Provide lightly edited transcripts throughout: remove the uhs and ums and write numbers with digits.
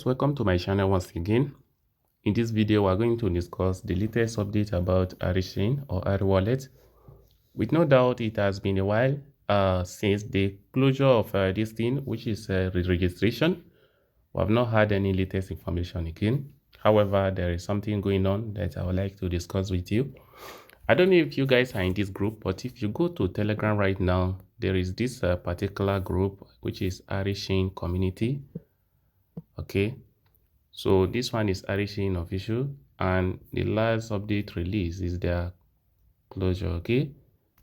Welcome to my channel once again. In this video, we're going to discuss the latest update about Arichain or Ari Wallet. With no doubt, it has been a while since the closure of this thing, which is re-registration. We have not had any latest information again. However, there is something going on that I would like to discuss with you. I don't know if you guys are in this group, but if you go to Telegram right now, there is this particular group, which is Arichain community. Okay, so this one is Arichain official, and the last update release is their closure. Okay,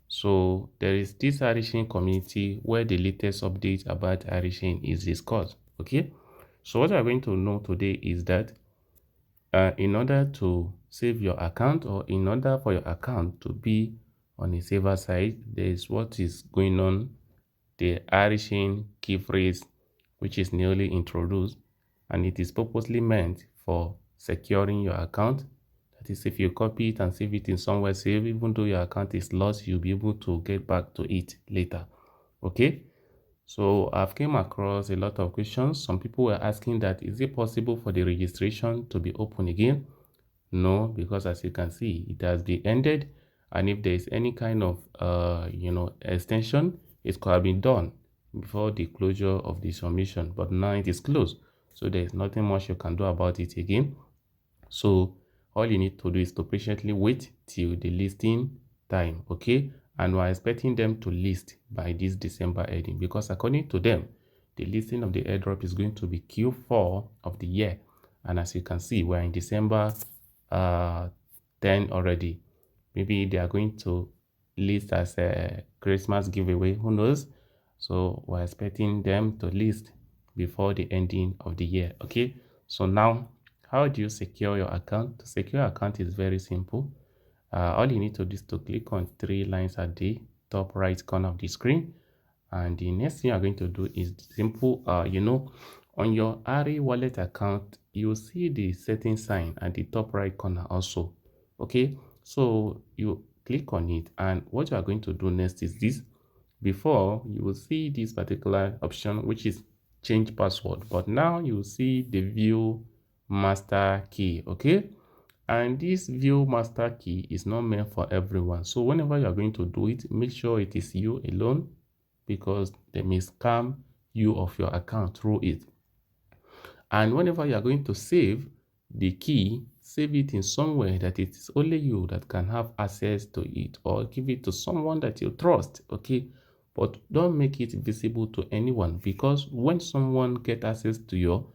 so there is this Arichain community where the latest update about Arichain is discussed. Okay, so what we're going to know today is that in order to save your account, or in order for your account to be on a safer side, there is what is going on, the Arichain key phrase, which is newly introduced, and it is purposely meant for securing your account. That is, if you copy it and save it in somewhere safe, even though your account is lost, you'll be able to get back to it later. Okay, so I've came across a lot of questions. Some people were asking that, is it possible for the registration to be open again? No, because as you can see, it has been ended, and if there is any kind of extension, it could have been done before the closure of the submission, but now it is closed, so there is nothing much you can do about it again. So all you need to do is to patiently wait till the listing time. Okay, and we're expecting them to list by this December ending, because according to them, the listing of the airdrop is going to be Q4 of the year, and as you can see, we're in December 10 already. Maybe they are going to list as a Christmas giveaway, who knows? So we're expecting them to list before the ending of the year. Okay, so now how do you secure your account? To secure your account is very simple. All you need to do is to click on three lines at the top right corner of the screen, and the next thing you're going to do is simple. On your Ari Wallet account, you'll see the setting sign at the top right corner also. Okay, so you click on it, and what you are going to do next is this. Before, you will see this particular option, which is change password, but now you will see the view master key. Okay, and this view master key is not meant for everyone. So whenever you are going to do it, make sure it is you alone, because they may scam you of your account through it. And whenever you are going to save the key, save it in somewhere that it is only you that can have access to it, or give it to someone that you trust. Okay, but don't make it visible to anyone, because when someone gets access to your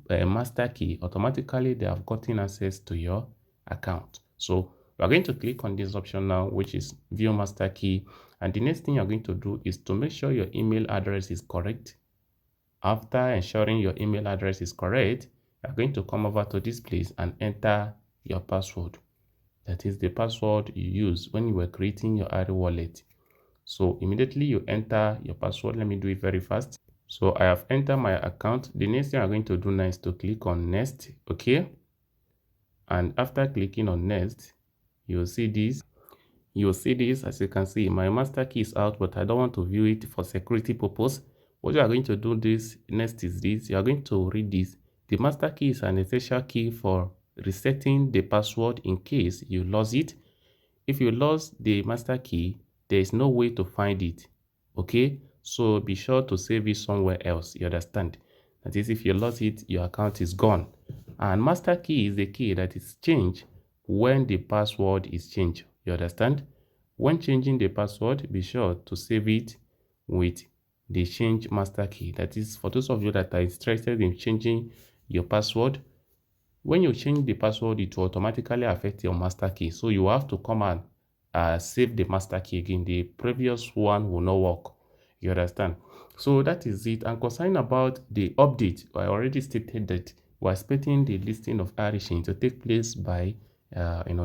master key, automatically they have gotten access to your account. So we are going to click on this option now, which is view master key, and the next thing you're going to do is to make sure your email address is correct. After ensuring your email address is correct, you're going to come over to this place and enter your password. That is the password you used when you were creating your Ari wallet. So immediately you enter your password. Let me do it very fast. So I have entered my account. The next thing I'm going to do now is to click on next. Okay, and after clicking on next, you'll see this. As you can see, my master key is out, but I don't want to view it for security purpose. What you are going to do next is this. You are going to read this. The master key is an essential key for resetting the password in case you lost it. If you lost the master key, there is no way to find it. Okay, so be sure to save it somewhere else. You understand? That is, if you lost it, your account is gone. And master key is the key that is changed when the password is changed. You understand? When changing the password, be sure to save it with the change master key. That is, for those of you that are interested in changing your password, when you change the password, it will automatically affect your master key. So you have to come and save the master key again. The previous one will not work. You understand? So that is it. And concerning about the update, I already stated that we're expecting the listing of Arichain to take place by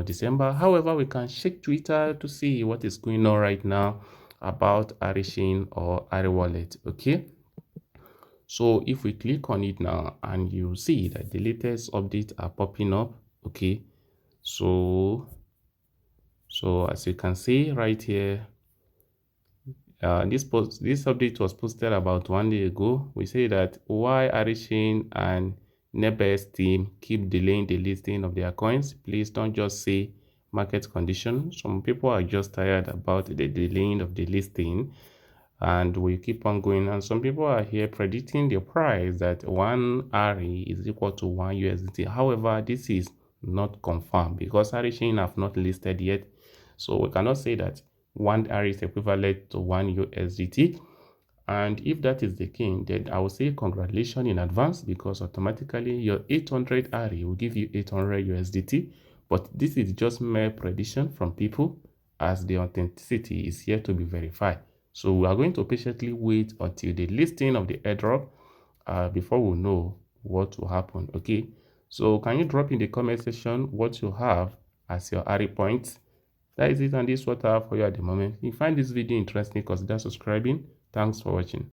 December. However, we can check Twitter to see what is going on right now about Arichain or Ari Wallet. Okay, so if we click on it now, and you see that the latest updates are popping up. Okay, so as you can see right here, this update was posted about 1 day ago. We say that why Arichain and NODEPAY's team keep delaying the listing of their coins. Please don't just say market conditions. Some people are just tired about the delaying of the listing, and we keep on going. And some people are here predicting the price that 1 Ari is equal to 1 USDT. However, this is not confirmed because Arichain have not listed yet. So we cannot say that 1 Ari is equivalent to 1 USDT. And if that is the case, then I will say congratulations in advance, because automatically your 800 Ari will give you 800 USDT. But this is just mere prediction from people, as the authenticity is yet to be verified. So we are going to patiently wait until the listing of the airdrop before we know what will happen. Okay, so can you drop in the comment section what you have as your Ari points? That is it, and this is what I have for you at the moment. If you find this video interesting, consider subscribing. Thanks for watching.